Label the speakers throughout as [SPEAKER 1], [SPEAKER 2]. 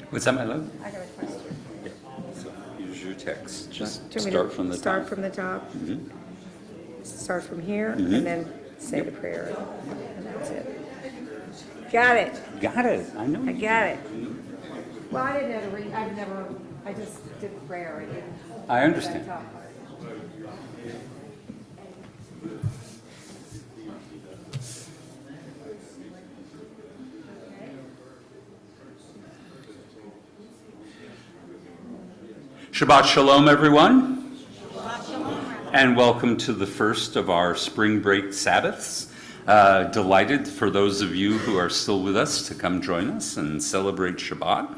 [SPEAKER 1] What's that, my love?
[SPEAKER 2] I got a question.
[SPEAKER 1] Yeah. So use your text. Just
[SPEAKER 2] Do you want me
[SPEAKER 1] start
[SPEAKER 2] to
[SPEAKER 1] from the
[SPEAKER 2] start
[SPEAKER 1] top.
[SPEAKER 2] from the top?
[SPEAKER 1] Mhm.
[SPEAKER 2] Start from here,
[SPEAKER 1] Mhm.
[SPEAKER 2] and then say the prayer, and that's it. Got it.
[SPEAKER 1] Got it. I know.
[SPEAKER 2] I
[SPEAKER 1] you
[SPEAKER 2] got
[SPEAKER 1] do.
[SPEAKER 2] it. Well, I didn't know to read. I just did prayer. I didn't.
[SPEAKER 1] I understand.
[SPEAKER 2] that top part.
[SPEAKER 1] Shabbat Shalom, everyone. And welcome to the first of our spring break Sabbaths. Delighted for those of you who are still with us to come join us and celebrate Shabbat.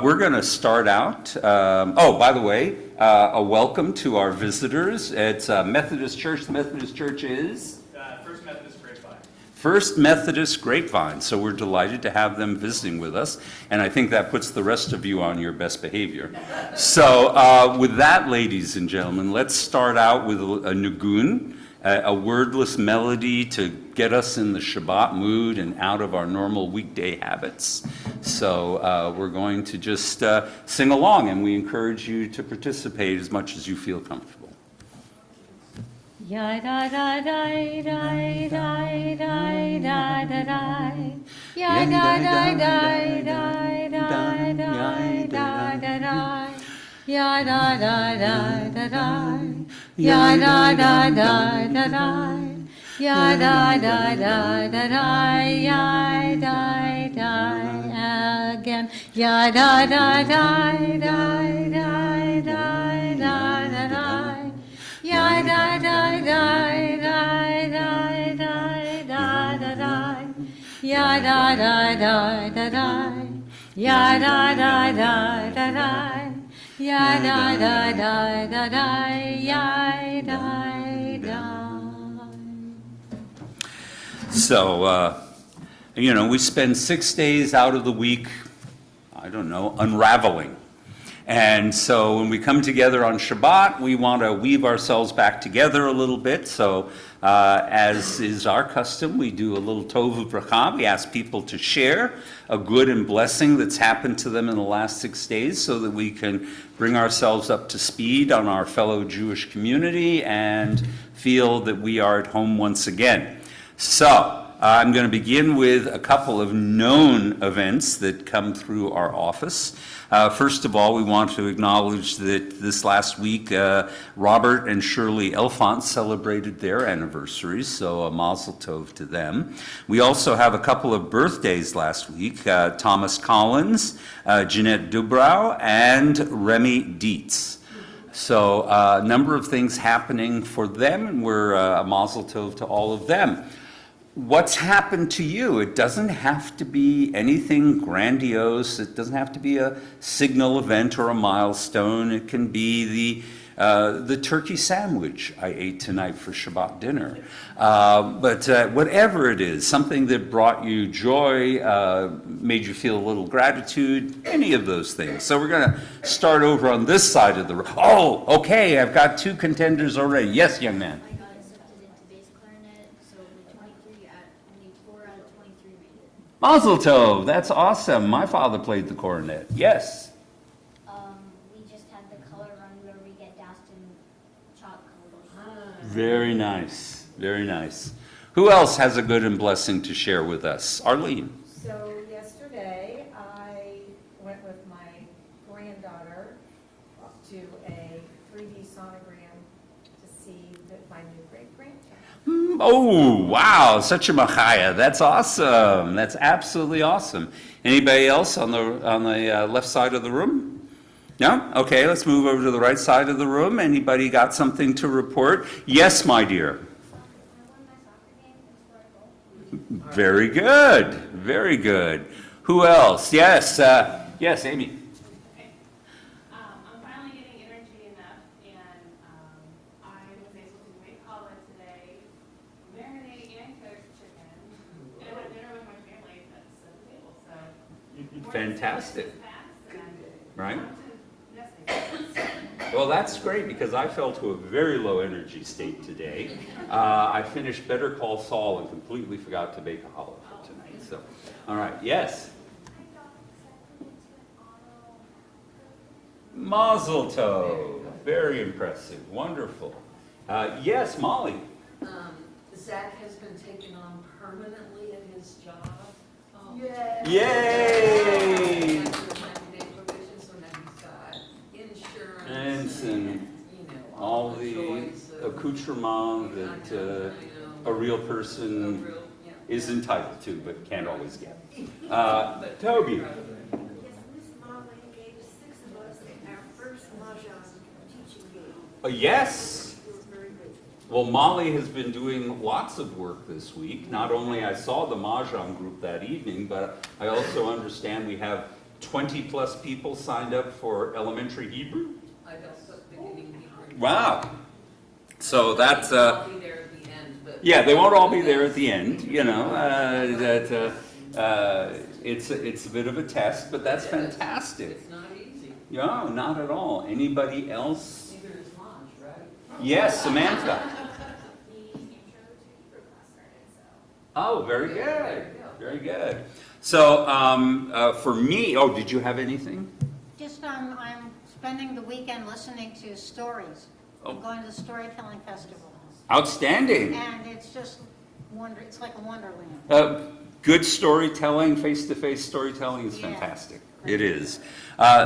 [SPEAKER 1] We're going to start out, by the way, a welcome to our visitors. It's Methodist Church. The Methodist Church is?
[SPEAKER 3] First Methodist Grapevine.
[SPEAKER 1] First Methodist Grapevine. So we're delighted to have them visiting with us. And I think that puts the rest of you on your best behavior. So with that, ladies and gentlemen, let's start out with a nigun, a wordless melody to get us in the Shabbat mood and out of our normal weekday habits. So we're going to just sing along, and we encourage you to participate as much as you feel comfortable.
[SPEAKER 4] Ya da da da da da da da da da. Ya da da da da da da da da da. Ya da da da da da. Ya da da da da da. Ya da da da da da. Ya da da again. Ya da da da da da da da da da. Ya da da da da da da ya da da da da da, ya da da da da da, ya da da da da da, ya da da.
[SPEAKER 1] So, we spend 6 days out of the week, I don't know, unraveling. And so when we come together on Shabbat, we want to weave ourselves back together a little bit. So as is our custom, we do a little tov u'bracha. We ask people to share a good and blessing that's happened to them in the last 6 days so that we can bring ourselves up to speed on our fellow Jewish community and feel that we are at home once again. So I'm going to begin with a couple of known events that come through our office. First of all, we want to acknowledge that this last week, Robert and Shirley Elfont celebrated their anniversaries, so a mazel tov to them. We also have a couple of birthdays last week, Thomas Collins, Jeanette Dubrow, and Remy Dietz. So a number of things happening for them, and we're a mazel tov to all of them. What's happened to you? It doesn't have to be anything grandiose. It doesn't have to be a signal event or a milestone. It can be the turkey sandwich I ate tonight for Shabbat dinner. But whatever it is, something that brought you joy, made you feel a little gratitude, any of those things. So we're going to start over on this side of the room. Oh, okay, I've got 2 contenders already. Yes, young man.
[SPEAKER 3] I got accepted into bass clarinet, so the 23 only 4 out of 23 made it.
[SPEAKER 1] Mazel tov, that's awesome. My father played the cornet. Yes.
[SPEAKER 3] We just had the color run where we get doused in chalk colors.
[SPEAKER 1] Very nice, very nice. Who else has a good and blessing to share with us? Arlene.
[SPEAKER 2] So yesterday, I went with my granddaughter to a 3D sonogram to see my new great-grandchild.
[SPEAKER 1] Oh, wow, such a machaya. That's awesome. That's absolutely awesome. Anybody else on the left side of the room? No? Okay, let's move over to the right side of the room. Anybody got something to report? Yes, my dear.
[SPEAKER 3] I won my soccer game in Sparkle.
[SPEAKER 1] Very good, very good. Who else? Yes, yes, Amy.
[SPEAKER 5] I'm finally getting energy enough, and I was able to make challah today, marinate and cook chicken, and I had dinner with my family at the table, so.
[SPEAKER 1] Fantastic. Right?
[SPEAKER 5] Yes,
[SPEAKER 1] Well, that's great because I fell to a very low energy state today. I finished Better Call Saul and completely forgot to bake a challah for tonight. So, all right, yes. Mazel tov. Very impressive. Wonderful. Yes, Molly.
[SPEAKER 6] Zach has been taken on permanently at his job.
[SPEAKER 1] Yay!
[SPEAKER 6] Like the 90-day probation, so now he's got insurance
[SPEAKER 1] And all the
[SPEAKER 6] choice of-
[SPEAKER 1] accoutrement that a real person is entitled to but can't always get. Toby.
[SPEAKER 7] Yes, Miss Molly gave 6 of us our first mahjong teaching game.
[SPEAKER 1] Yes.
[SPEAKER 7] It was very good.
[SPEAKER 1] Well, Molly has been doing lots of work this week. Not only I saw the Mahjong group that evening, but I also understand we have 20-plus people signed up for elementary Hebrew.
[SPEAKER 6] I don't put beginning Hebrew.
[SPEAKER 1] Wow. So that's,
[SPEAKER 6] I'll be there at the end, but.
[SPEAKER 1] yeah, they won't all be there at the end, it's a bit of a test, but that's fantastic.
[SPEAKER 6] It's not easy.
[SPEAKER 1] No, not at all. Anybody else?
[SPEAKER 6] Neither is Maj, right?
[SPEAKER 1] Yes, Samantha.
[SPEAKER 5] the intro to Hebrew class started, so.
[SPEAKER 1] Oh, very
[SPEAKER 6] Yeah,
[SPEAKER 1] good,
[SPEAKER 6] there you go.
[SPEAKER 1] very good. So, for me, oh, did you have anything?
[SPEAKER 8] Just, I'm spending the weekend listening to stories. I'm
[SPEAKER 1] Oh.
[SPEAKER 8] going to the storytelling festival.
[SPEAKER 1] Outstanding.
[SPEAKER 8] And it's just it's like a wonderland.
[SPEAKER 1] Good storytelling, face-to-face storytelling is
[SPEAKER 8] Yeah.
[SPEAKER 1] fantastic. It is.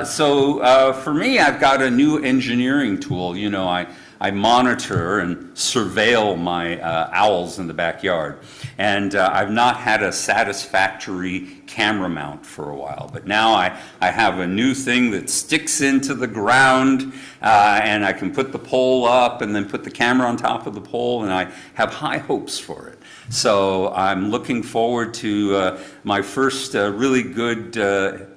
[SPEAKER 1] So for me, I've got a new engineering tool. You know, I monitor and surveil my owls in the backyard. And I've not had a satisfactory camera mount for a while. But now I have a new thing that sticks into the ground, and I can put the pole up and then put the camera on top of the pole, and I have high hopes for it. So I'm looking forward to my first really good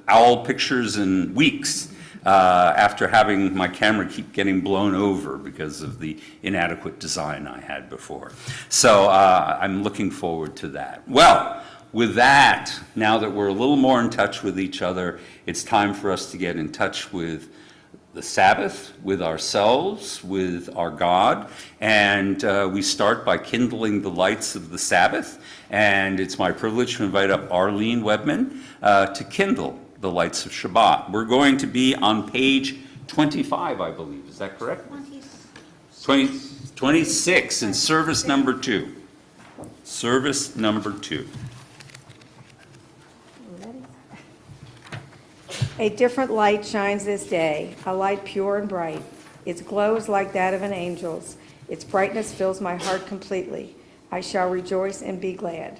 [SPEAKER 1] owl pictures in weeks after having my camera keep getting blown over because of the inadequate design I had before. So I'm looking forward to that. Well, with that, now that we're a little more in touch with each other, it's time for us to get in touch with the Sabbath, with ourselves, with our God, and we start by kindling the lights of the Sabbath, and it's my privilege to invite up Arlene Webman to kindle the lights of Shabbat. We're going to be on page 25, I believe. Is that correct? 26 in service number 2. Service number 2.
[SPEAKER 2] A different light shines this day, a light pure and bright. Its glow is like that of an angel's. Its brightness fills my heart completely. I shall rejoice and be glad.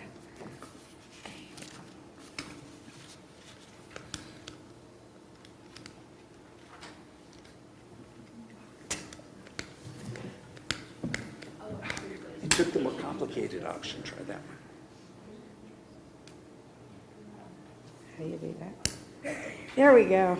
[SPEAKER 1] I took the more complicated option. Try that one.
[SPEAKER 2] How do you do that? There we go.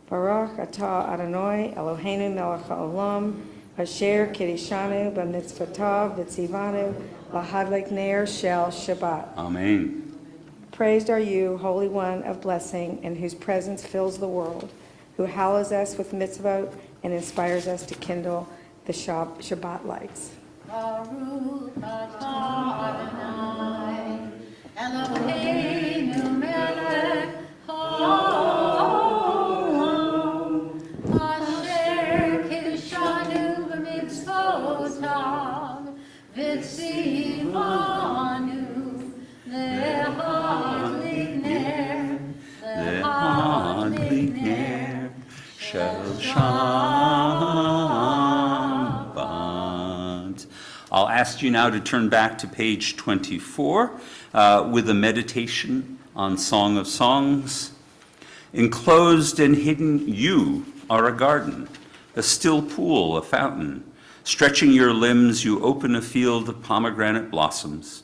[SPEAKER 2] Baruch atah Adonai Eloheinu melech haolam asher kiddushanu b'mitzvotav v'tzivanu lahadlik ner shel Shabbat.
[SPEAKER 1] Amen.
[SPEAKER 2] Praised are you, Holy One of blessing, and whose presence fills the world, who hallows us with mitzvot and inspires us to kindle the Shabbat lights.
[SPEAKER 8] Baruch atah Adonai, Eloheinu melech haolam, asher kiddushanu b'mitzvotav, v'tzivanu lehadlik ner shel Shabbat.
[SPEAKER 1] I'll ask you now to turn back to page 24 with a meditation on Song of Songs. Enclosed and hidden, you are a garden, a still pool, a fountain. Stretching your limbs, you open a field of pomegranate blossoms.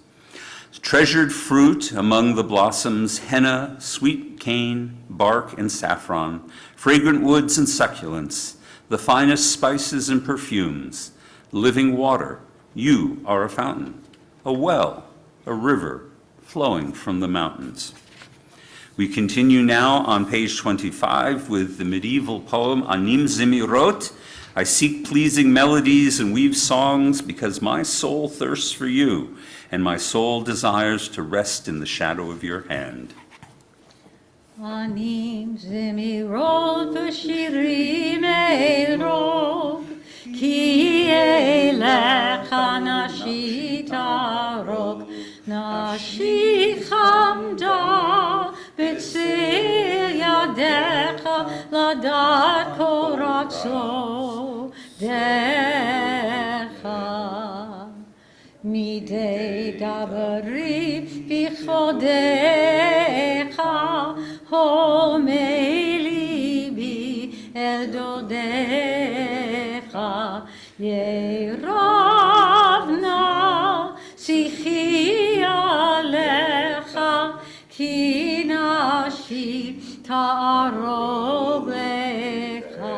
[SPEAKER 1] Treasured fruit among the blossoms, henna, sweet cane, bark, and saffron, fragrant woods and succulents, the finest spices and perfumes, living water. You are a fountain, a well, a river flowing from the mountains. We continue now on page 25 with the medieval poem Anim Zimirot. I seek pleasing melodies and weave songs because my soul thirsts for you, and my soul desires to rest in the shadow of your hand.
[SPEAKER 4] Anim Zimirot v'shirim eirog, ki elecha nashit arog, nashit chamda b'tzir yadecha ladat koratzo decha. Midei dabari b'chodecha homei libi el dodecha yeravna sichi alecha ki nashi ta'arog lecha.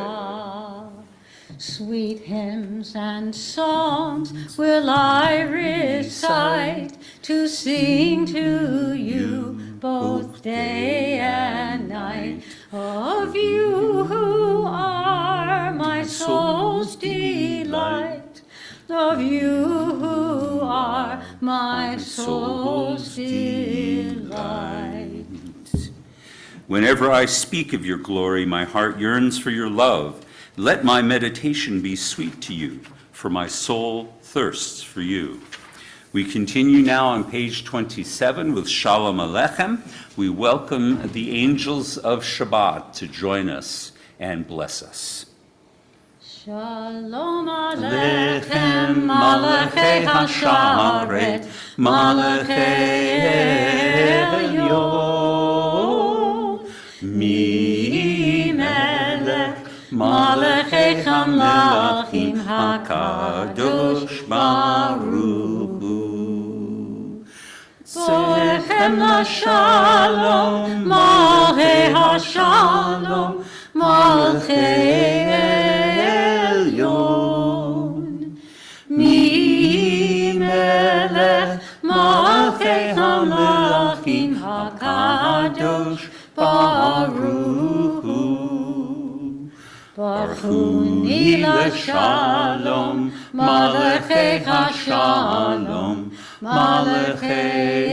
[SPEAKER 4] Sweet hymns and songs will I recite to sing to you both day and night, of you who are my soul's delight, of you who are my soul's delight.
[SPEAKER 1] Whenever I speak of your glory, my heart yearns for your love. Let my meditation be sweet to you, for my soul thirsts for you. We continue now on page 27 with Shalom Aleichem. We welcome the angels of Shabbat to join us and bless us.
[SPEAKER 4] Shalom Aleichem, Malachei Hasharet, Malachei Elyon, Mi Melech, Malachei Hamlachim, HaKadosh Baruch Hu. Tzechem LaShalom, Malchei HaShalom, Malchei Elyon, Mi Melech, Malchei HaMelachim, HaKadosh Baruch Hu. Baruchuni LaShalom, Malchei HaShalom, Malchei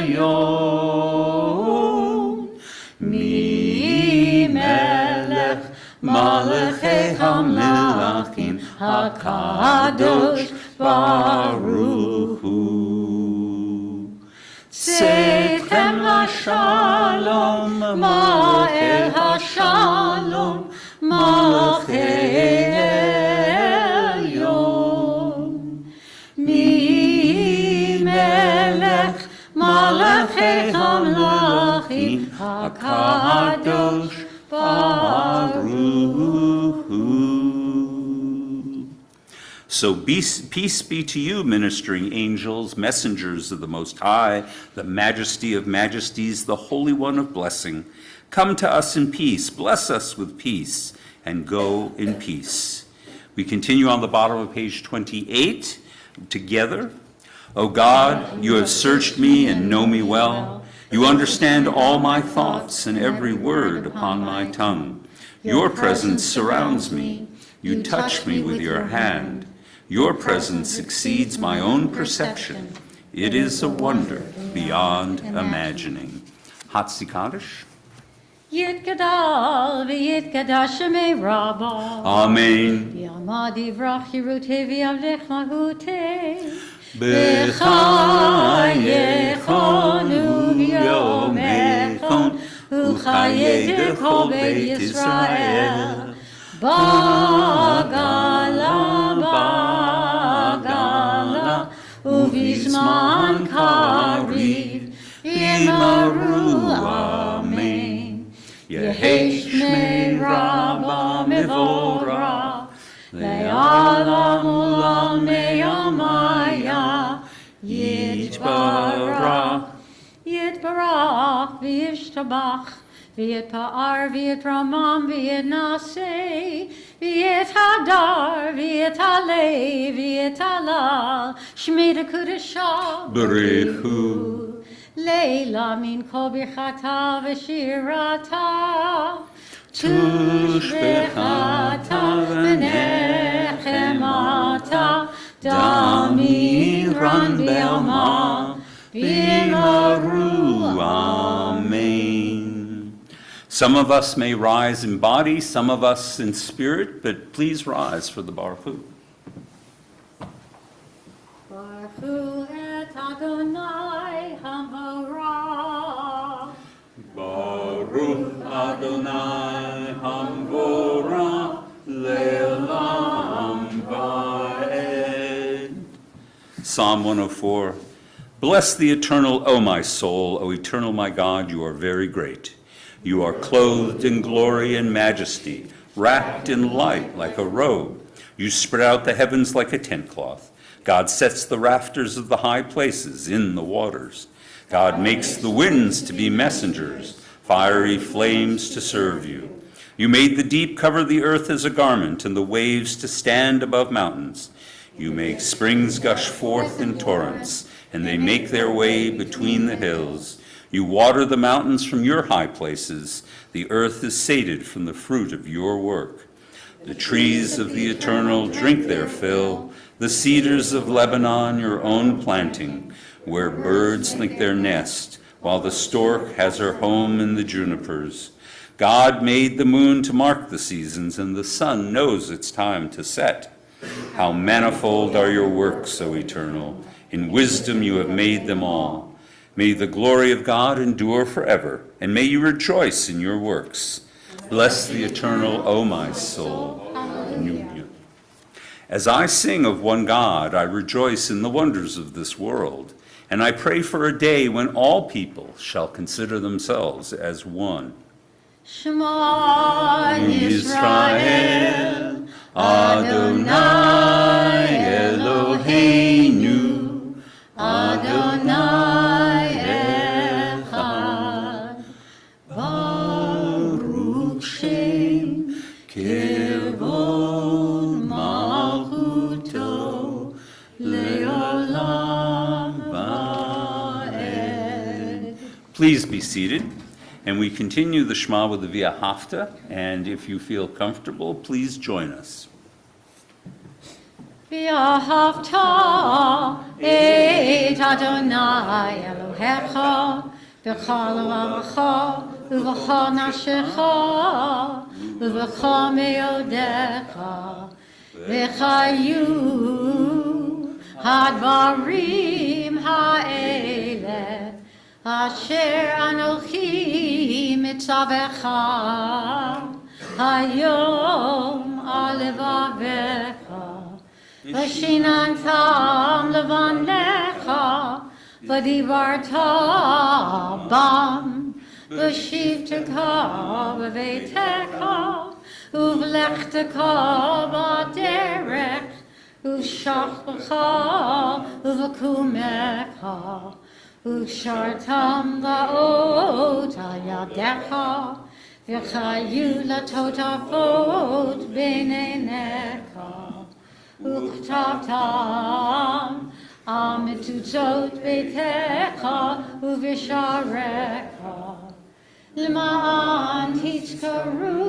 [SPEAKER 4] Elyon, Mi Melech, Malachei HaMelachim, HaKadosh Baruch Hu. Tzechem LaShalom, Ma'el HaShalom, Malachei Elyon, Mi Melech, Malachei HaMelachim, HaKadosh Baruch Hu. So peace be to you, ministering angels, messengers of the Most High, the Majesty of majesties, the Holy One of blessing. Come to us in peace, bless us with peace, and go in peace. We continue on the bottom of page 28 together. O God, you have searched me and know me well. You understand all my thoughts and every word upon my tongue. Your presence surrounds me. You touch me with your hand. Your presence exceeds my own perception. It is a wonder beyond imagining. Hatzi Kaddish. Yitgadal v'yitgadash shemei Rabba.
[SPEAKER 1] Amen.
[SPEAKER 4] Yamad yivrach yirutei v'yavlech magutei.
[SPEAKER 1] B'chayechonu yomechon u'chayei kol beit Yisrael.
[SPEAKER 4] Bagala, uvizman kariv, yimaru amen. Yehesh me Rabba mevora, le'alam ulam me'yamaya, yitbarach, yitbarach v'yishtabach. V'yet pa'ar, v'yet ramam, v'yet naseh, v'yet hadar, v'yet halei, v'yet halal, shmei dekudesha,
[SPEAKER 1] Berechu.
[SPEAKER 4] Leila min kol birchata v'shirata,
[SPEAKER 1] Tush bechata v'nechemata, damiran be'alma, v'imaru amen. Some of us may rise in body, some of us in spirit, but please rise for the Baruch Hu.
[SPEAKER 4] Baruch Hu et Adonai Hamvorah.
[SPEAKER 1] Baruch Adonai Hamvorah Le'olam Va'ed. Psalm 104. Bless the eternal, O my soul, O eternal my God, you are very great. You are clothed in glory and majesty, wrapped in light like a robe. You spread out the heavens like a tent cloth. God sets the rafters of the high places in the waters. God makes the winds to be messengers, fiery flames to serve you. You made the deep cover the earth as a garment, and the waves to stand above mountains. You make springs gush forth in torrents, and they make their way between the hills. You water the mountains from your high places. The earth is sated from the fruit of your work. The trees of the eternal drink their fill, the cedars of Lebanon your own planting, where birds make their nest, while the stork has her home in the junipers. God made the moon to mark the seasons, and the sun knows its time to set. How manifold are your works, O Eternal! In wisdom you have made them all. May the glory of God endure forever, and may you rejoice in your works. Bless the Eternal, O my soul. Hallelujah. As I sing of one God, I rejoice in the wonders of this world, and I pray for a day when all people shall consider themselves as one.
[SPEAKER 4] Shema Yisrael, Adonai Eloheinu, Adonai Echad, Baruch Shem Kevod Malchuto Leolam Va'ed.
[SPEAKER 1] Please be seated. And we continue the Shema with the Via Hafta, and if you feel comfortable, please join us.
[SPEAKER 4] V'ahavta et Adonai Elohecha b'chol levavecha u'v'chol nafshecha u'v'chol meodecha v'chayu hadvarim ha'eleh Asher Anochi Mitzavecha Hayom Alevavecha Vashinantam Levanecha Vadivarta Bam Vashivteka Vavetecha Uvlechtecha Vaderech Uvshachlecha Uvakumecha Ushartam laot al yadecha, v'chayu latotafot b'neinecha, uktavtam amituzot beitecha u'visharecha, l'ma'an titzkaru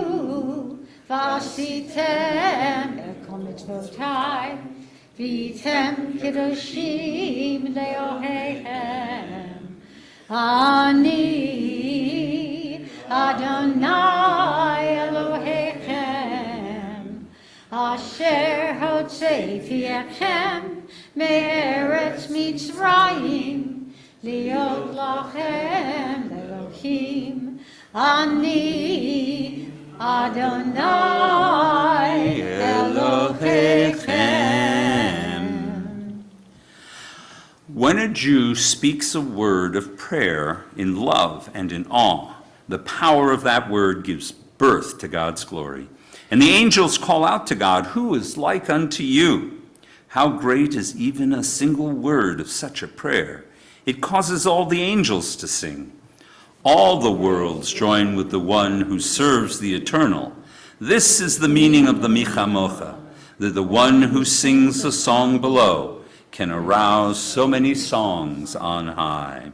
[SPEAKER 4] v'asitem ekol mitzvotai, V'tem kedoshim leoheichem. Ani Adonai Eloheichem. Asher hotzeiti echem me'eretz Mitzrayim. Liot lachem Elohim. Ani Adonai Eloheichem.
[SPEAKER 1] When a Jew speaks a word of prayer in love and in awe, the power of that word gives birth to God's glory. And the angels call out to God, "Who is like unto you?" How great is even a single word of such a prayer. It causes all the angels to sing. All the worlds join with the one who serves the eternal. This is the meaning of the Michamocha, that the one who sings a song below can arouse so many songs on high.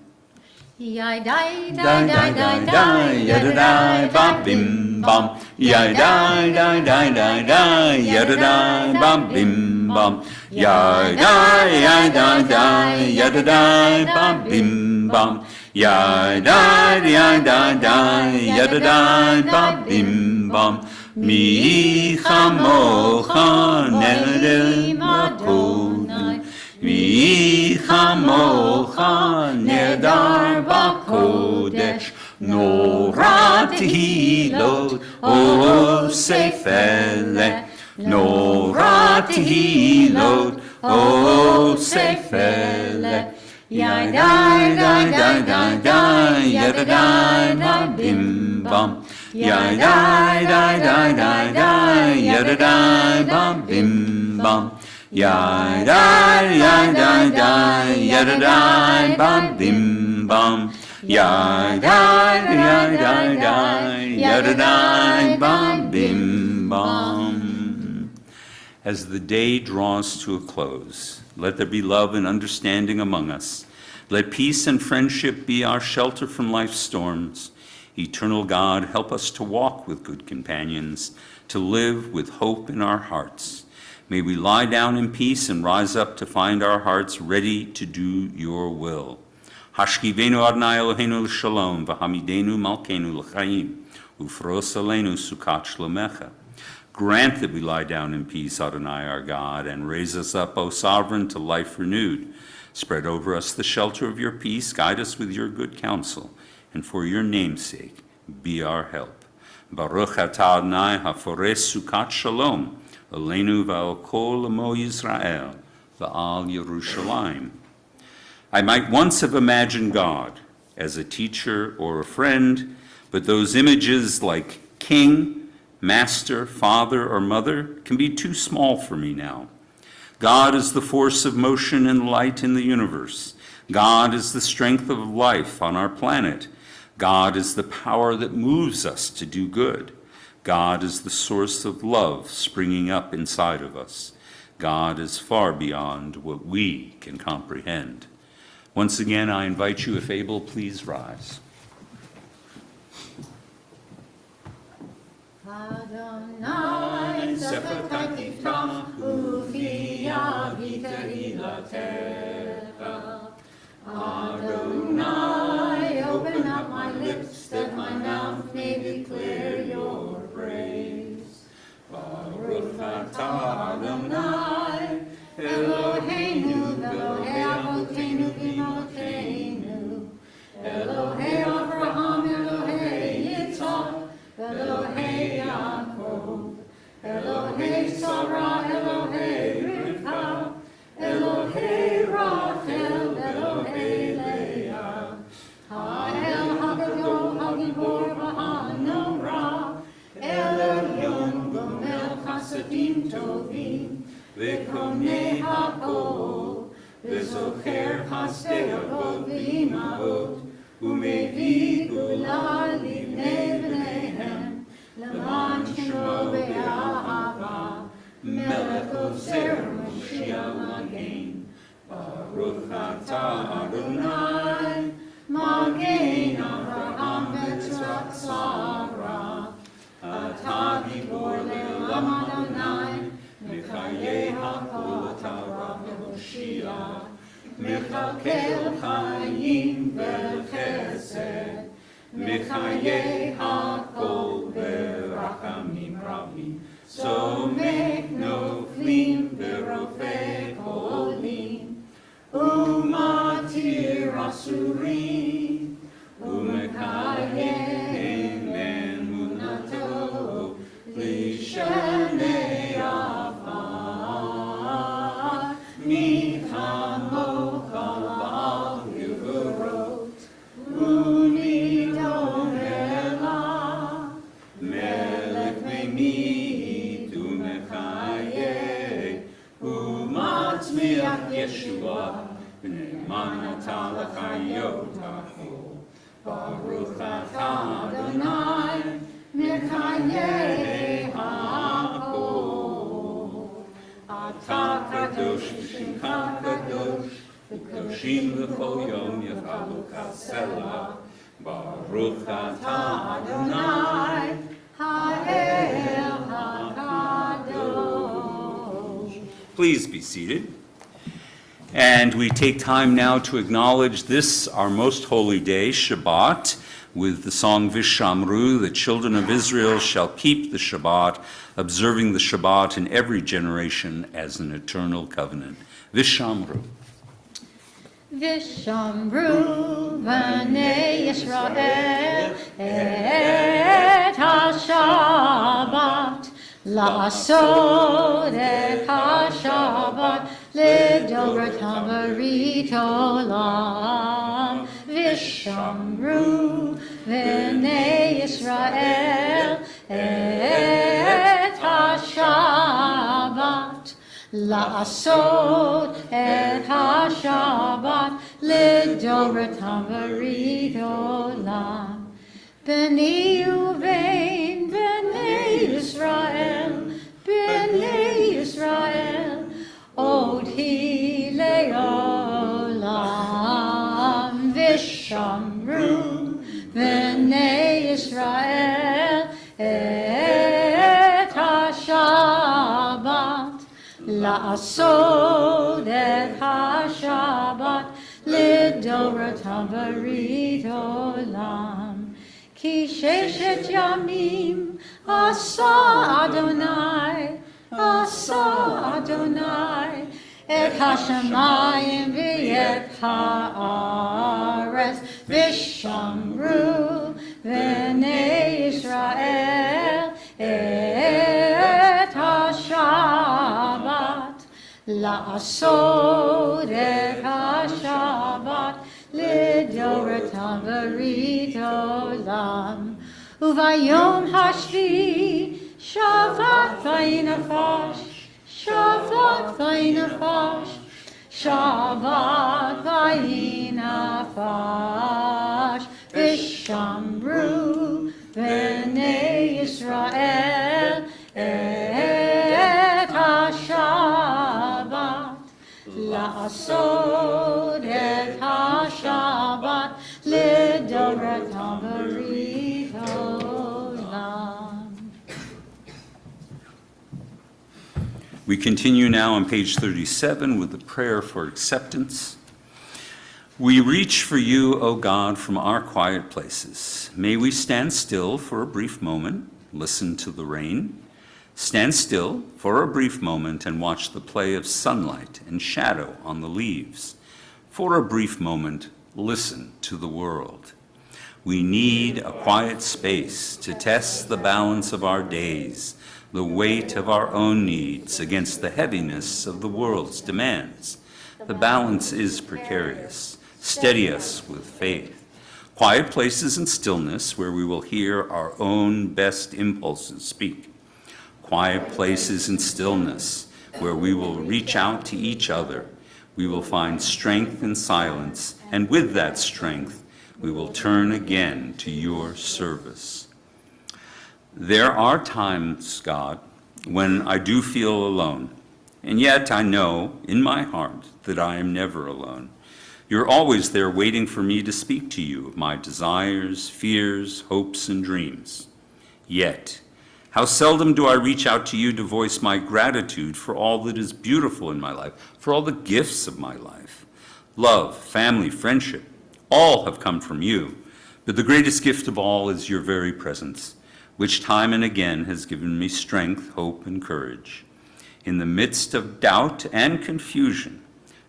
[SPEAKER 4] Yai dai dai dai dai dai yada dai bam bim bam.
[SPEAKER 1] Yai dai dai dai dai dai yada dai bam bim bam. Yai dai dai dai yada dai bam bim bam. Yai dai dai dai yada dai bam bim bam. Mi chamocha nedel makodai. Mi chamocha nedar b'kodesh, Nora tehilot osefele, Nora tehilot osefele. Yai dai dai dai dai dai yada dai bam bim bam. Yai dai dai dai dai dai yada dai bam bim bam. Yai dai dai dai yada dai bam bim bam. Yai dai dai dai yada dai bam bim bam. As the day draws to a close, let there be love and understanding among us. Let peace and friendship be our shelter from life's storms. Eternal God, help us to walk with good companions, to live with hope in our hearts. May we lie down in peace and rise up to find our hearts ready to do your will. Hashkivenu Adonai Eloheinu l'shalom, v'hamidenu malkeinu l'chaim, ufros aleinu sukat shlomecha. Grant that we lie down in peace, Adonai our God, and raise us up, O sovereign, to life renewed. Spread over us the shelter of your peace, guide us with your good counsel, and for your name's sake, be our help. Baruch atah Adonai hafores sukat shalom, Aleinu v'al kol amo Yisrael, v'al Yerushalayim. I might once have imagined God as a teacher or a friend, but those images like king, master, father, or mother can be too small for me now. God is the force of motion and light in the universe. God is the strength of life on our planet. God is the power that moves us to do good. God is the source of love springing up inside of us. God is far beyond what we can comprehend. Once again, I invite you, if able, please rise.
[SPEAKER 4] Adonai zefakati ufia v'tehilatecha. Adonai, open up my lips that my mouth may declare your praise. Baruch atah Adonai, Eloheinu v'Elohei Avotenu v'Imotenu, Elohei Avraham, Elohei Yitzhak, Elohei Yaakov, Elohei Sarah, Elohei Rivka, Elohei Rachel, Elohei Leah, Ha'el Hagadol, Hagibor, V'Hanorah, El Elyon, Gomel Chasadim Tovim, V'Konei HaKol, V'Zocher Chasdei Avot V'Imahot, U'Mevi Gula Livnei B'neihem, L'man Shemo Be'ahava, Melech Ozer Moshiach Magen. Baruch atah Adonai, Magen Avraham v'Yitzchak Sarah. Atah Gibor Le'olam Adonai, Mechayeh HaKol Atah v'Moshiach. Mechalkel Chayim v'Chesed, Mechayeh HaKol v'Rachamim Rabim. So make noflim v'rofei kolim, umatir asurim, umekayem emunato lishenei afar, mithamocha ba'al gevurot, unidom elah, melech me'mid umechayeh, umatzmiach Yeshua, b'ne'eman atah l'chayot ha'chol. Baruch atah Adonai, mechayeh ha'chol. Atah kadosh v'shimcha kadosh, v'kadoshim v'chol yom yechalu kasela. Baruch atah Adonai, ha'el ha'kadosh. Please be seated. And we take time now to acknowledge this, our most holy day, Shabbat, with the song Vishamru, the children of Israel shall keep the Shabbat, observing the Shabbat in every generation as an eternal covenant. Vishamru. Vishamru v'nei Yisrael et ha-Shabbat, la'asod et ha-Shabbat, l'doratam v'rit olam. Vishamru v'nei Yisrael et ha-Shabbat, la'asod et ha-Shabbat, l'doratam v'rit olam. B'nai Uvein, B'nai Yisrael, B'nai Yisrael, Odi le'olam. Vishamru B'nai Yisrael et ha-Shabbat, la'asod et ha-Shabbat, l'doratam v'rit olam. Ki sheshet yamim asa Adonai השמיים ואת הארץ, ושמרו בני ישראל את השבת, לעשות את השבת לדורתם ברית עולם. וביום השביעי שבת וינפש, שבת וינפש, שבת וינפש, ושמרו בני ישראל את השבת, לעשות את השבת לדורתם ברית עולם.
[SPEAKER 1] We continue now on page 37 with the prayer for acceptance. We reach for you, O God, from our quiet places. May we stand still for a brief moment, listen to the rain. Stand still for a brief moment and watch the play of sunlight and shadow on the leaves. For a brief moment, listen to the world. We need a quiet space to test the balance of our days, the weight of our own needs against the heaviness of the world's demands. The balance is precarious. Steady us with faith. Quiet places and stillness where we will hear our own best impulses speak. Quiet places and stillness where we will reach out to each other. We will find strength in silence, and with that strength, we will turn again to your service. There are times, God, when I do feel alone, and yet I know in my heart that I am never alone. You're always there waiting for me to speak to you of my desires, fears, hopes, and dreams. Yet, how seldom do I reach out to you to voice my gratitude for all that is beautiful in my life, for all the gifts of my life. Love, family, friendship, all have come from you, but the greatest gift of all is your very presence, which time and again has given me strength, hope, and courage. In the midst of doubt and confusion,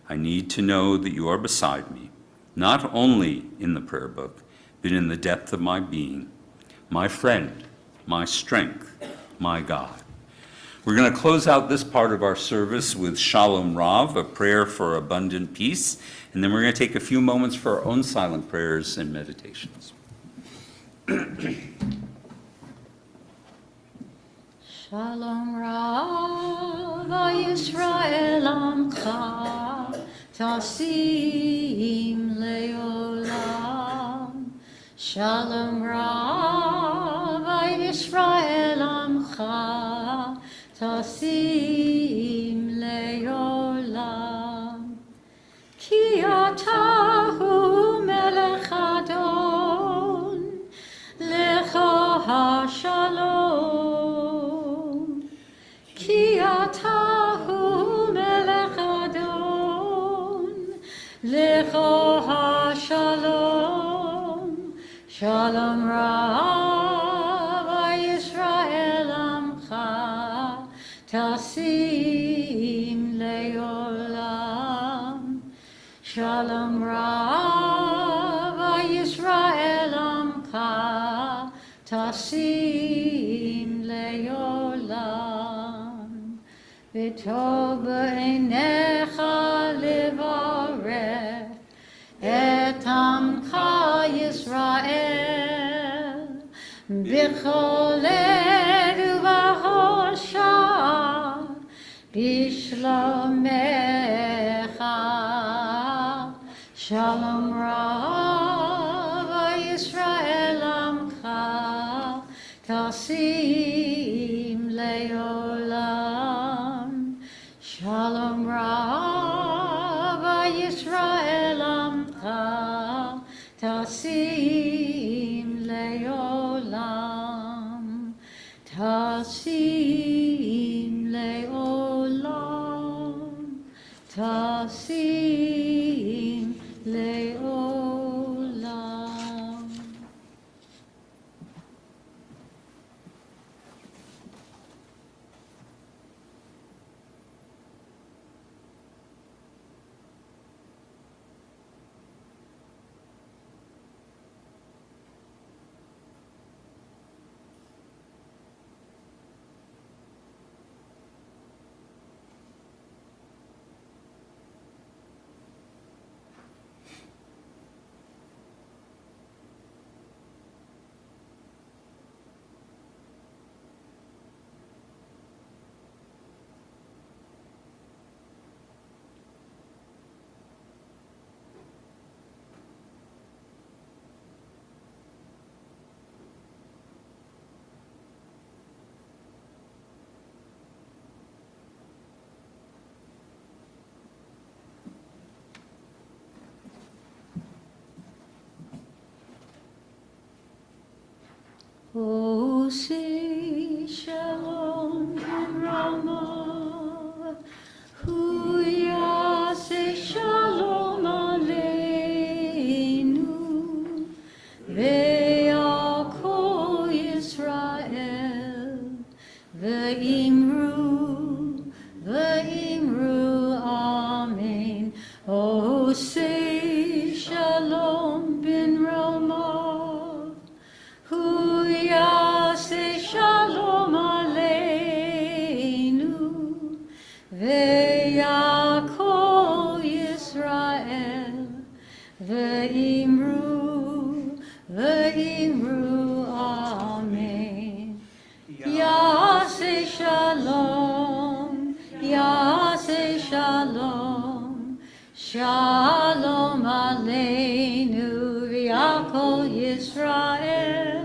[SPEAKER 1] I need to know that you are beside me, not only in the prayer book, but in the depth of my being, my friend, my strength, my God. We're going to close out this part of our service with Shalom Rav, a prayer for abundant peace, and then we're going to take a few moments for our own silent prayers and meditations.
[SPEAKER 4] Shalom Rav Yisrael Amcha Tasim Leolam. Shalom Rav Yisrael Amcha Tasim Leolam. Ki atahu melech adon lecha hashalom. Ki atahu melech adon lecha hashalom. Shalom Rav Yisrael Amcha Tasim Leolam. Shalom Rav Yisrael Amcha Tasim Leolam. V'tov b'einecha levarech et Amcha Yisrael b'chol ed ub'chol shah b'shlomecha. Shalom Rav Yisrael Amcha Tasim Leolam. Shalom Rav Yisrael Amcha Tasim Leolam. Tasim Leolam. Tasim Leolam. Ose shalom ben Rama, hu yaseh shalom aleinu, ve'yakol Yisrael, ve'imru, amen. Ose shalom ben Rama, hu yaseh shalom aleinu, ve'yakol Yisrael, ve'imru, amen. Yaseh shalom, yaseh shalom, shalom aleinu, ve'yakol Yisrael.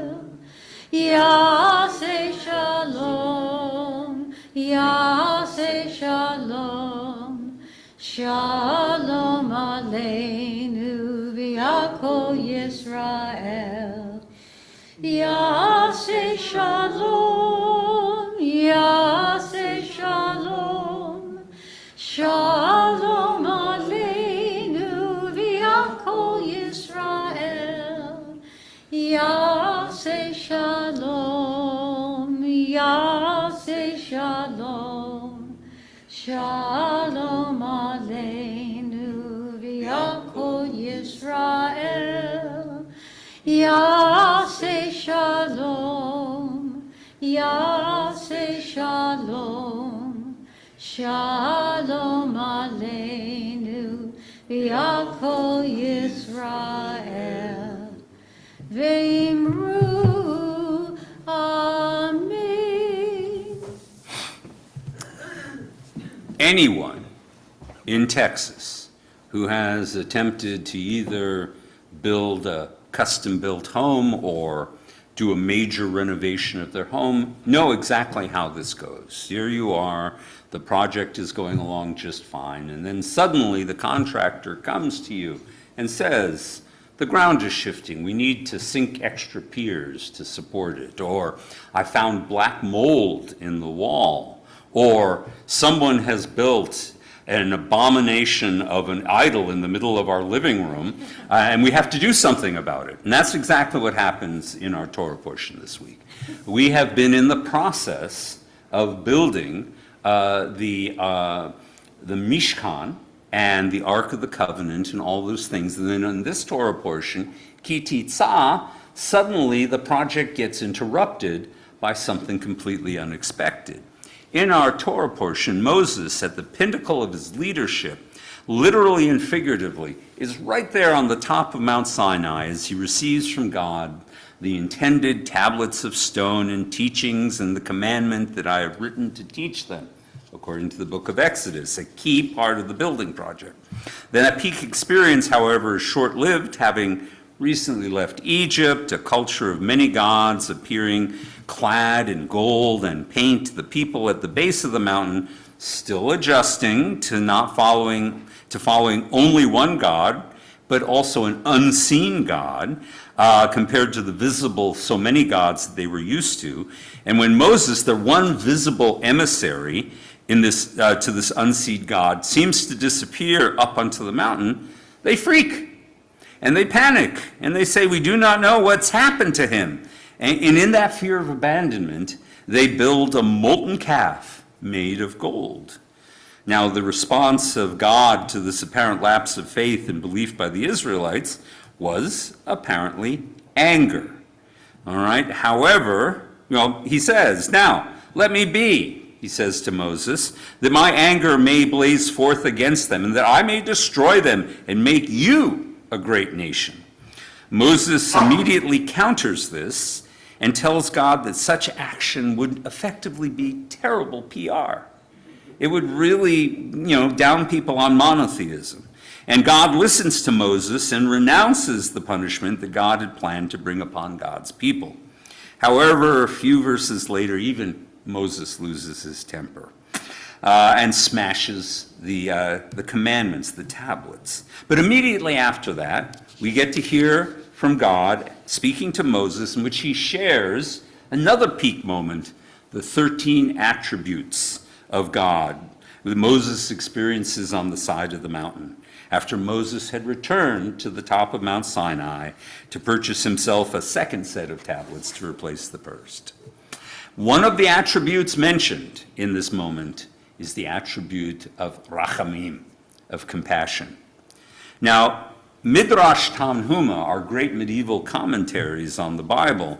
[SPEAKER 4] Yaseh shalom, yaseh shalom, shalom aleinu, ve'yakol Yisrael. Yaseh shalom, yaseh shalom, shalom aleinu, ve'yakol Yisrael. Yaseh shalom, yaseh shalom, shalom aleinu, ve'yakol Yisrael. Yaseh shalom, yaseh shalom, shalom aleinu, ve'yakol Yisrael. Ve'imru, amen.
[SPEAKER 1] Anyone in Texas who has attempted to either build a custom-built home or do a major renovation of their home know exactly how this goes. Here you are, the project is going along just fine, and then suddenly the contractor comes to you and says, the ground is shifting, we need to sink extra piers to support it, or I found black mold in the wall, or someone has built an abomination of an idol in the middle of our living room, and we have to do something about it. And that's exactly what happens in our Torah portion this week. We have been in the process of building the Mishkan and the Ark of the Covenant and all those things. And then in this Torah portion, Ki Titzah, suddenly the project gets interrupted by something completely unexpected. In our Torah portion, Moses, at the pinnacle of his leadership, literally and figuratively, is right there on the top of Mount Sinai as he receives from God the intended tablets of stone and teachings and the commandment that I have written to teach them, according to the book of Exodus, a key part of the building project. Then that peak experience, however, is short-lived, having recently left Egypt, a culture of many gods appearing clad in gold and paint, the people at the base of the mountain still adjusting to following only one God, but also an unseen God, compared to the visible so many gods that they were used to. And when Moses, their one visible emissary in this to this unseen God, seems to disappear up onto the mountain, they freak. And they panic, and they say, we do not know what's happened to him. And in that fear of abandonment, they build a molten calf made of gold. Now, the response of God to this apparent lapse of faith and belief by the Israelites was apparently anger. All right? However, he says, now, let me be, he says to Moses, that my anger may blaze forth against them, and that I may destroy them and make you a great nation. Moses immediately counters this and tells God that such action would effectively be terrible PR. It would really, down people on monotheism. And God listens to Moses and renounces the punishment that God had planned to bring upon God's people. However, a few verses later, even Moses loses his temper and smashes the commandments, the tablets. But immediately after that, we get to hear from God, speaking to Moses, in which he shares another peak moment, the 13 attributes of God that Moses experiences on the side of the mountain, after Moses had returned to the top of Mount Sinai to purchase himself a second set of tablets to replace the first. One of the attributes mentioned in this moment is the attribute of rachamim, of compassion. Now, Midrash Tanhuma, our great medieval commentaries on the Bible,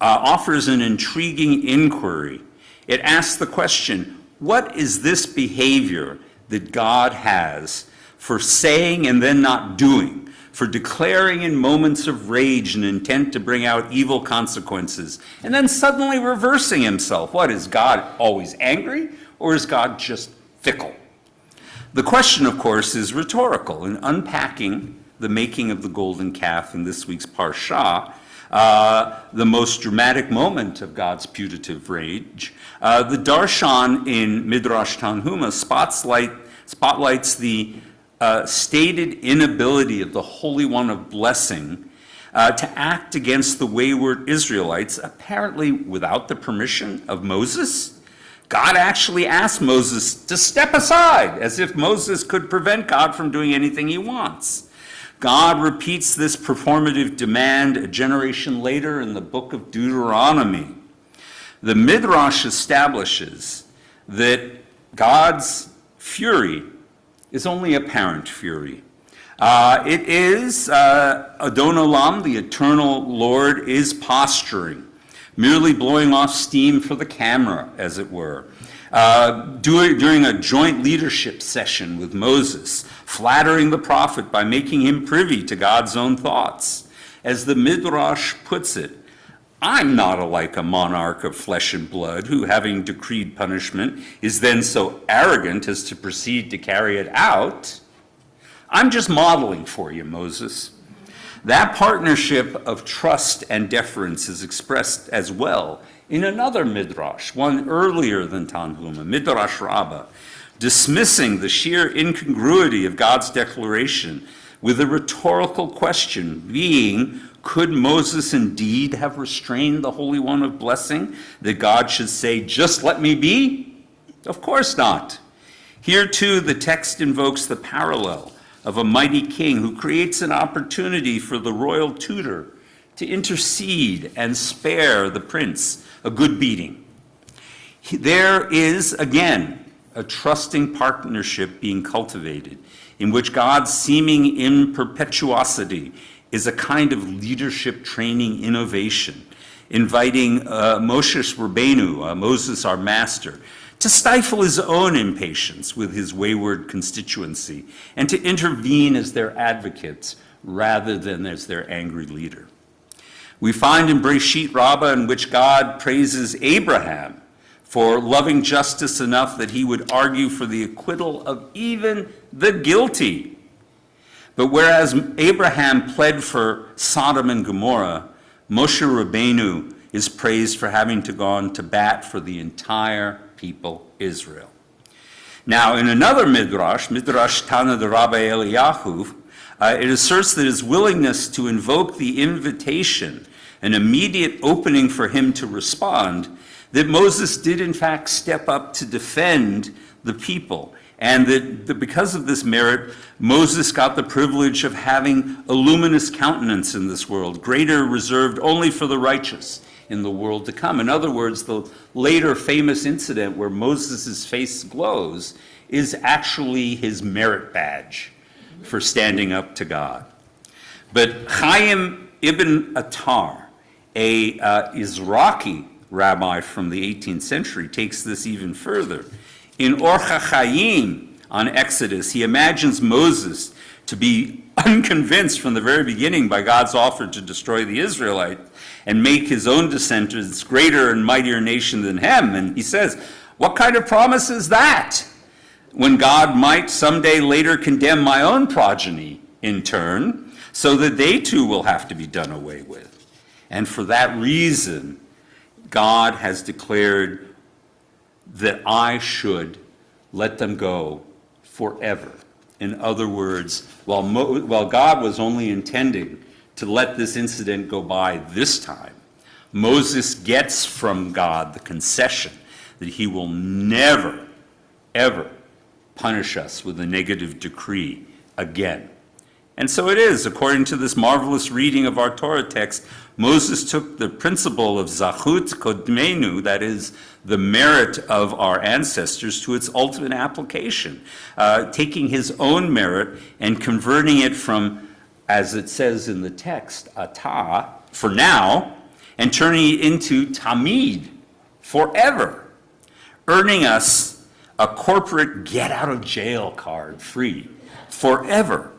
[SPEAKER 1] offers an intriguing inquiry. It asks the question, what is this behavior that God has for saying and then not doing, for declaring in moments of rage and intent to bring out evil consequences, and then suddenly reversing himself? What, is God always angry, or is God just fickle? The question, of course, is rhetorical. In unpacking the making of the golden calf in this week's Parsha, the most dramatic moment of God's putative rage, the Darshan in Midrash Tanhuma spotlights the stated inability of the Holy One of Blessing to act against the wayward Israelites, apparently without the permission of Moses. God actually asked Moses to step aside, as if Moses could prevent God from doing anything he wants. God repeats this performative demand a generation later in the book of Deuteronomy. The Midrash establishes that God's fury is only apparent fury. It is Adon Olam, the eternal Lord, is posturing, merely blowing off steam for the camera, as it were, during a joint leadership session with Moses, flattering the prophet by making him privy to God's own thoughts. As the Midrash puts it, I'm not like a monarch of flesh and blood who, having decreed punishment, is then so arrogant as to proceed to carry it out. I'm just modeling for you, Moses. That partnership of trust and deference is expressed as well in another Midrash, one earlier than Tanhuma, Midrash Rabbah, dismissing the sheer incongruity of God's declaration with a rhetorical question being, could Moses indeed have restrained the Holy One of Blessing, that God should say, just let me be? Of course not. Here too, the text invokes the parallel of a mighty king who creates an opportunity for the royal tutor to intercede and spare the prince a good beating. There is, again, a trusting partnership being cultivated in which God's seeming imperpetuosity is a kind of leadership training innovation, inviting Moshe Rabbeinu, Moses our master, to stifle his own impatience with his wayward constituency and to intervene as their advocates rather than as their angry leader. We find in Breshit Rabbah in which God praises Abraham for loving justice enough that he would argue for the acquittal of even the guilty. But whereas Abraham pled for Sodom and Gomorrah, Moshe Rabbeinu is praised for having to gone to bat for the entire people Israel. Now, in another Midrash, Midrash Tana de Rabbi Eliyahu, it asserts that his willingness to invoke the invitation, an immediate opening for him to respond, that Moses did in fact step up to defend the people, and that because of this merit, Moses got the privilege of having a luminous countenance in this world, greater reserved only for the righteous in the world to come. In other words, the later famous incident where Moses' face glows is actually his merit badge for standing up to God. But Chaim ibn Attar, a Izraki rabbi from the 18th century, takes this even further. In Orcha Chaim on Exodus, he imagines Moses to be unconvinced from the very beginning by God's offer to destroy the Israelites and make his own descendants greater and mightier nation than him. And he says, what kind of promise is that? When God might someday later condemn my own progeny in turn, so that they too will have to be done away with. And for that reason, God has declared that I should let them go forever. In other words, while God was only intending to let this incident go by this time, Moses gets from God the concession that he will never, ever punish us with a negative decree again. And so it is, according to this marvelous reading of our Torah text, Moses took the principle of zachut kodmenu, that is, the merit of our ancestors, to its ultimate application, taking his own merit and converting it from, as it says in the text, atah, for now, and turning it into tamid, forever, earning us a corporate get-out-of-jail card, free, forever.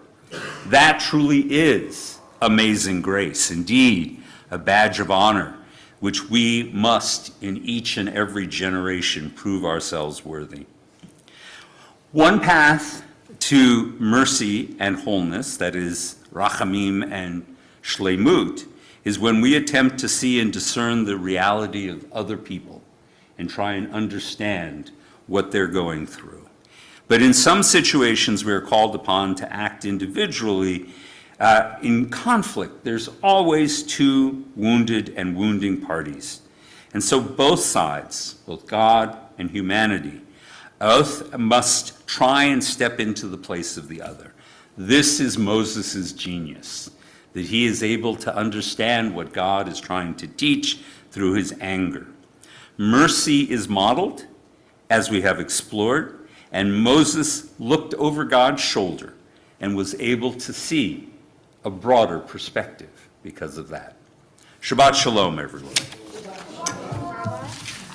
[SPEAKER 1] That truly is amazing grace, indeed, a badge of honor, which we must, in each and every generation, prove ourselves worthy. One path to mercy and wholeness, that is, rachamim and shleimut, is when we attempt to see and discern the reality of other people and try and understand what they're going through. But in some situations, we are called upon to act individually. In conflict, there's always two wounded and wounding parties. And so both sides, both God and humanity, both must try and step into the place of the other. This is Moses' genius, that he is able to understand what God is trying to teach through his anger. Mercy is modeled, as we have explored, and Moses looked over God's shoulder and was able to see a broader perspective because of that. Shabbat Shalom, everyone.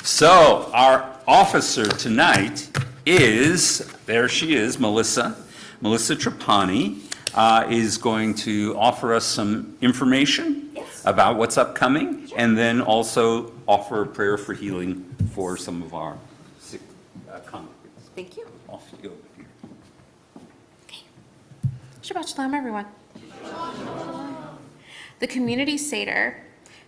[SPEAKER 1] So, our officer tonight is, there she is, Melissa Trapani, is going to offer us some information about what's upcoming, and then also offer a prayer for healing for some of our sick congregants.
[SPEAKER 9] Thank you.
[SPEAKER 1] Off you go.
[SPEAKER 9] Shabbat Shalom, everyone. The Community Seder.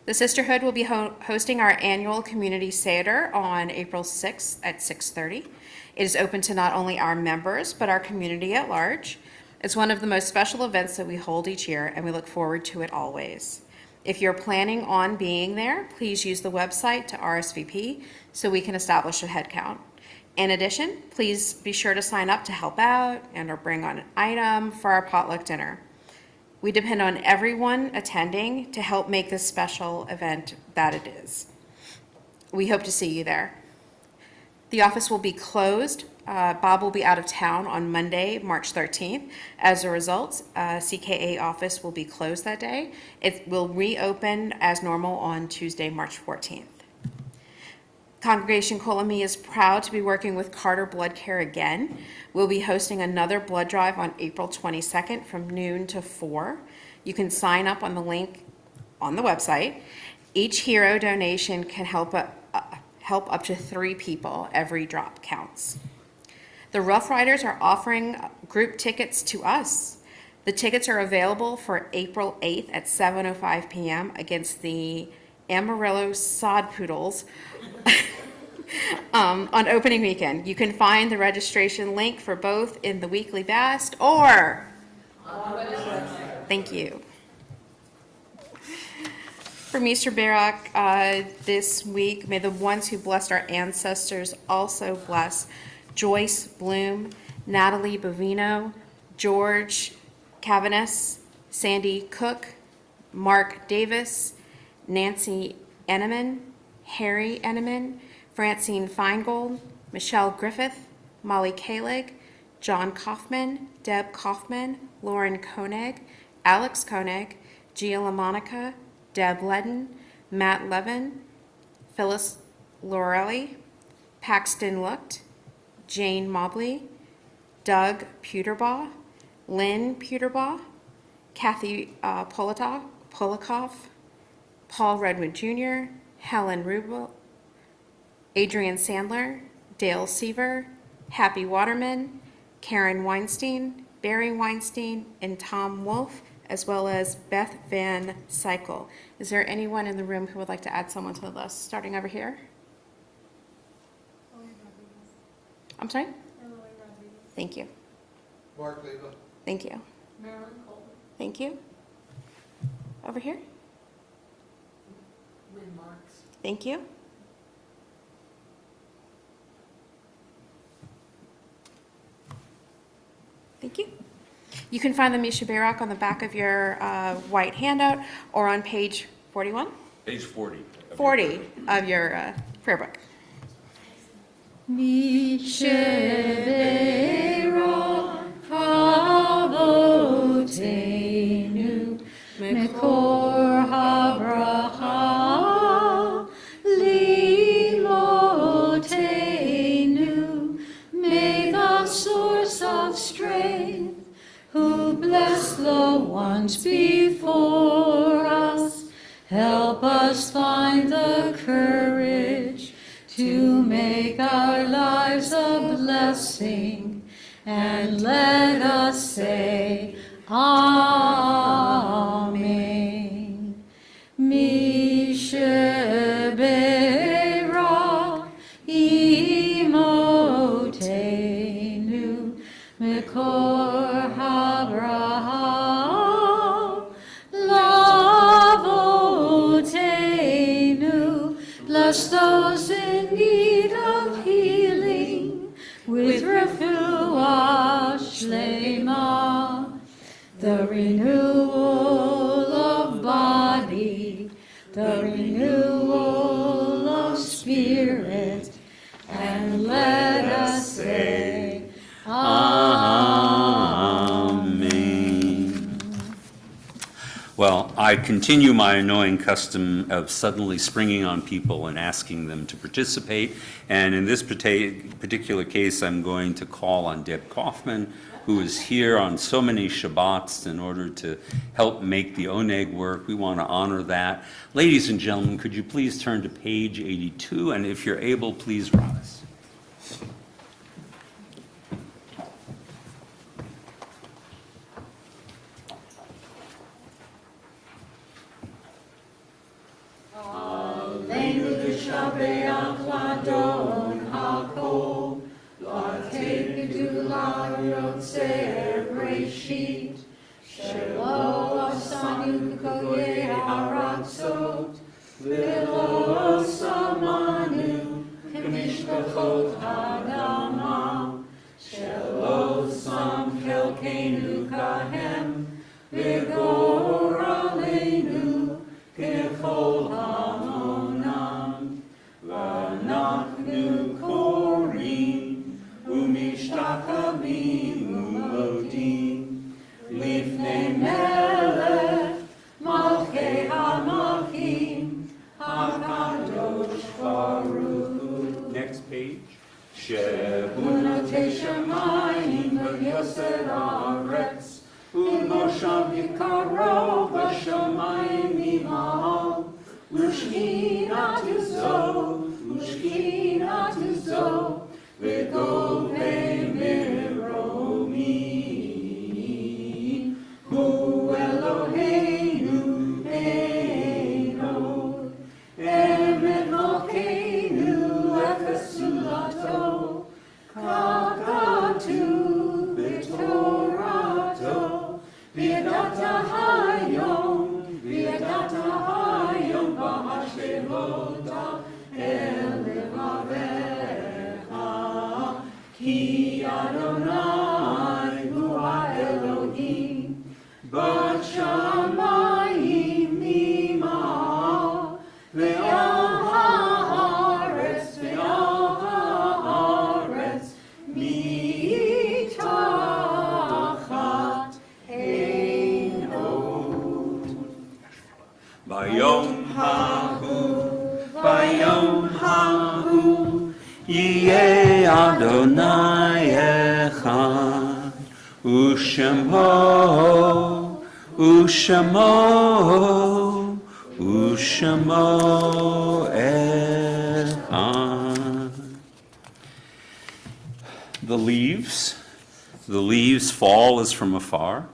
[SPEAKER 9] The Sisterhood will be hosting our annual Community Seder on April 6th at 6:30. It is open to not only our members, but our community at large. It's one of the most special events that we hold each year, and we look forward to it always. If you're planning on being there, please use the website to RSVP so we can establish a head count. In addition, please be sure to sign up to help out and or bring on an item for our potluck dinner. We depend on everyone attending to help make this special event that it is. We hope to see you there. The office will be closed. Bob will be out of town on Monday, March 13th. As a result, CKA office will be closed that day. It will reopen as normal on Tuesday, March 14th. Congregation Kol Ami is proud to be working with Carter Blood Care again. We'll be hosting another blood drive on April 22nd from noon to 4. You can sign up on the link on the website. Each hero donation can help up to 3 people. Every drop counts. The Rough Riders are offering group tickets to us. The tickets are available for April 8th at 7:05 p.m. against the Amarillo Sod Poodles on opening weekend. You can find the registration link for both in the weekly Bast or thank you. For Mr. Barak, this week, may the ones who blessed our ancestors also bless Joyce Bloom, Natalie Bovino, George Cavanis, Sandy Cook, Mark Davis, Nancy Enneman, Harry Enneman, Francine Feingold, Michelle Griffith, Molly Kalig, John Kaufman, Deb Kaufman, Lauren Koenig, Alex Koenig, Gia LaMonica, Deb Ledden, Matt Levin, Phyllis Lorelli, Paxton Lucht, Jane Mobley, Doug Puterbaugh, Lynn Puterbaugh, Kathy Polikoff, Paul Redwood Jr., Helen Rubel, Adrian Sandler, Dale Seaver, Happy Waterman, Karen Weinstein, Barry Weinstein, and Tom Wolf, as well as Beth Van Cycle. Is there anyone in the room who would like to add someone to the list? Starting over here. I'm sorry? Thank you.
[SPEAKER 10] Mark Leva.
[SPEAKER 9] Thank you.
[SPEAKER 6] Marilyn Cole.
[SPEAKER 9] Thank you. over here.
[SPEAKER 6] Win marks.
[SPEAKER 9] Thank you. Thank you. You can find the Misha Barak on the back of your white handout or on page 41?
[SPEAKER 1] Page 40.
[SPEAKER 9] 40 of your prayer book.
[SPEAKER 4] Misheberach Avotenu Mekor HaBracha Limotenu. May the source of strength, who bless the ones before us, help us find the courage to make our lives a blessing, and let us say, Amen. Misheberach Imotenu Mekor HaBracha Lavotenu. Bless those in need of healing with refuah shlema, the renewal of body, the renewal of spirit, and let us say,
[SPEAKER 1] Amen. Well, I continue my annoying custom of suddenly springing on people and asking them to participate. And in this particular case, I'm going to call on Deb Kaufman, who is here on so many Shabbats in order to help make the oneg work. We want to honor that. Ladies and gentlemen, could you please turn to page 82? And if you're able, please rise.
[SPEAKER 4] Shabeach Ladon HaKol, Latei Gedulah Yotzei Breshit, Shelo Asanu Koyei Haratzot, Velo Samanu Kamishpachot Hadamah, Shelo Sam Kelkenu Kahem, Vigor Aleinu Kechol Hamonam. V'anachnu korim u'mishtachavim u'modim lifnei melech malchei hamalchim hakadosh baruch hu.
[SPEAKER 1] Next page.
[SPEAKER 4] Bunotei shamayim v'yosed haaretz u'moshav yikaro b'shamayim imahal. Ushkinatu zo, v'govei meromi, hu Eloheinu Einod, emet malkeinu efesulato, kakatu b'torato, v'yadata hayom, V'hashevota el levavecha, ki Adonai hu ha'Elohim, b'shamayim imah, ve'al haaretz mitachat einod.
[SPEAKER 1] Bayom hahu, Yeh Adonai echad, U'shemo echad. The leaves fall as from afar.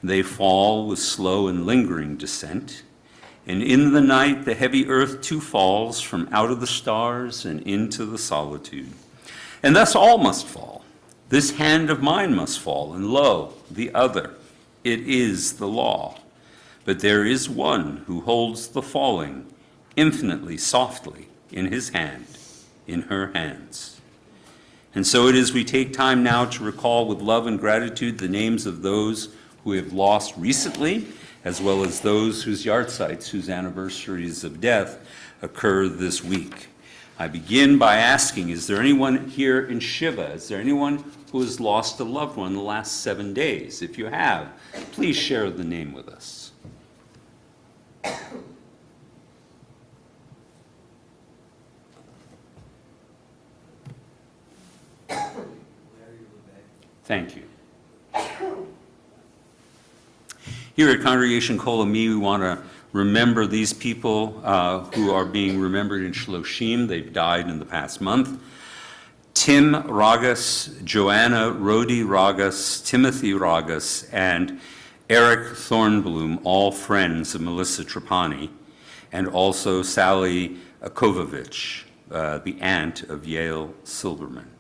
[SPEAKER 1] They fall with slow and lingering descent. And in the night the heavy earth too falls from out of the stars and into the solitude. And thus all must fall. This hand of mine must fall, and lo, the other. It is the law. but there is one who holds the falling infinitely softly in his hand, in her hands. And so it is we take time now to recall with love and gratitude the names of those who have lost recently, as well as those whose yahrzeits, whose anniversaries of death occur this week. I begin by asking, is there anyone here in Shiva? Is there anyone who has lost a loved one in the last 7 days? If you have, please share the name with us. Thank you. Here at Congregation Kol Ami, we want to remember these people who are being remembered in Shloshim. They've died in the past month. Tim Ragas, Joanna Rodi Ragas, Timothy Ragas, and Eric Thornblum, all friends of Melissa Trapani, and also Sally Kovovich, the aunt of Yale Silverman.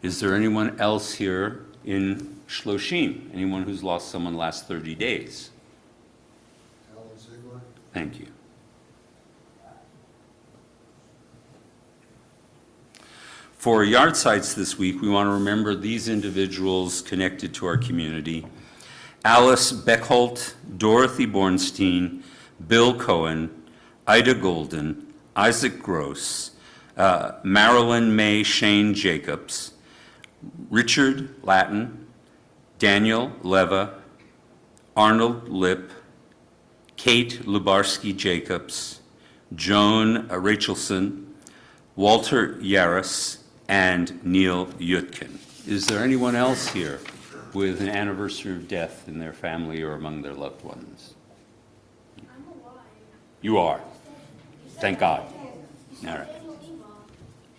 [SPEAKER 1] Is there anyone else here in Shloshim? Anyone who's lost someone last 30 days? Thank you. For yard sites this week, we want to remember these individuals connected to our community: Alice Beckholt, Dorothy Bornstein, Bill Cohen, Ida Golden, Isaac Gross, Marilyn May Shane Jacobs, Richard Latin, Daniel Leva, Arnold Lipp, Kate Lubarsky Jacobs, Joan Rachelson, Walter Yaris, and Neil Yutkin. Is there anyone else here with an anniversary of death in their family or among their loved ones?
[SPEAKER 7] I'm alive.
[SPEAKER 1] You are. Thank God. All right.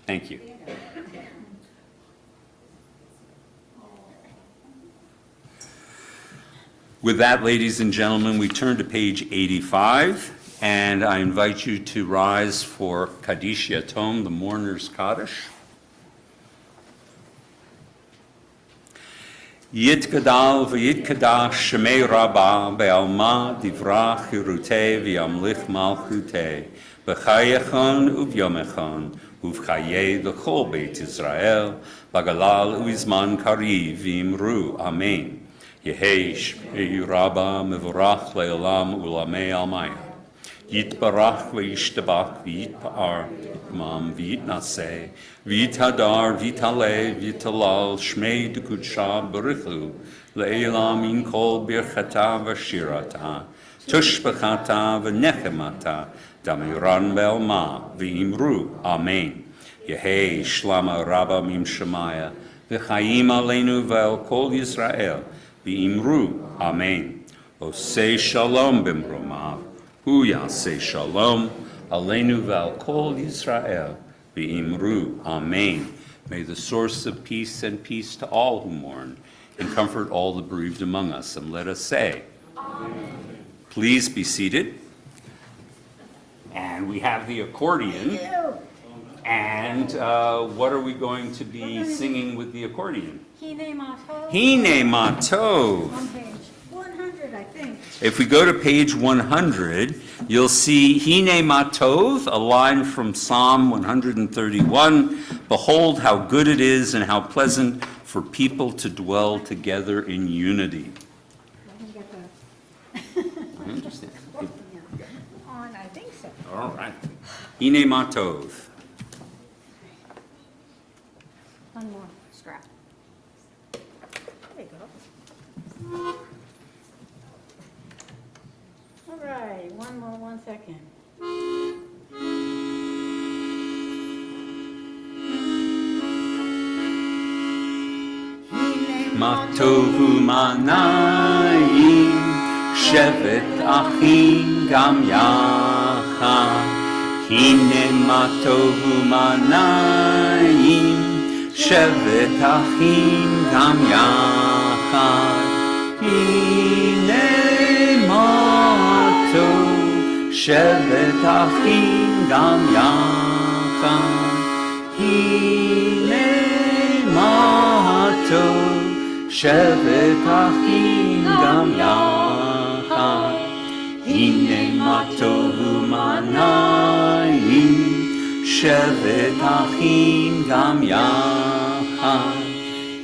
[SPEAKER 1] Thank you. With that, ladies and gentlemen, we turn to page 85, and I invite you to rise for Kaddish Yatom, the mourner's Kaddish. Yitgadal v'yitkadash shemei rabba be'alma divrach hirutei v'yamlich malchutei b'chayechon uvyomechon uvchayei l'chol beit Israel bagalal uizman kariv v'imru amen. Yehei shmei rabba mevorach le'olam ulamei almaya Yitbarach v'yishtabach v'yitpa'ar Yitmam v'yitnaseh v'yithadar v'yitale v'yitalal shmei d'kudsha b'richu le'elam in kol birchata v'shirata tushbachata v'nechemata damiran be'alma v'imru amen. Yehei shlama rabba mim shemaya v'chayim aleinu ve'al kol Yisrael v'imru amen. Osei shalom b'mromav Hu yaseh shalom aleinu ve'al kol Yisrael v'imru amen. May the source of peace send peace to all who mourn and comfort all the bereaved among us. And let us say, amen. Please be seated. And we have the accordion. And what are we going to be singing with the accordion?
[SPEAKER 8] Hine Matov.
[SPEAKER 1] Hine Matov.
[SPEAKER 8] On page 100, I think.
[SPEAKER 1] If we go to page 100, you'll see Hine Matov, a line from Psalm 131. Behold how good it is and how pleasant for people to dwell together in unity.
[SPEAKER 8] I can get the
[SPEAKER 1] I understand.
[SPEAKER 8] on, I think so.
[SPEAKER 1] All right. Hine Matov.
[SPEAKER 8] One more scrap. There you go. All right, one more, 1 second.
[SPEAKER 1] Matovu manayim, shevet achim gam yachad. Hine matovu manayim, shevet achim gam yachad. Hine matov, shevet achim gam yachad. Hine matov, shevet achim gam yachad. הנה מה טוב ומה נעים, שבת אחים גם יחד.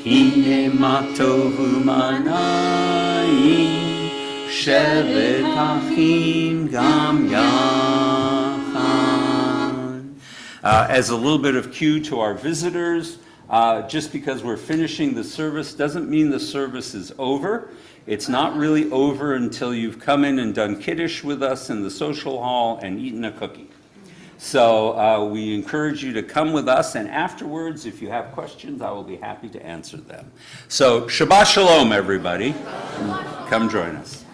[SPEAKER 1] הנה מה טוב ומה נעים, שבת אחים גם יחד. As a little bit of cue to our visitors, just because we're finishing the service doesn't mean the service is over. It's not really over until you've come in and done Kiddush with us in the social hall and eaten a cookie. So we encourage you to come with us, and afterwards, if you have questions, I will be happy to answer them. So Shabbat Shalom, everybody. Come join us.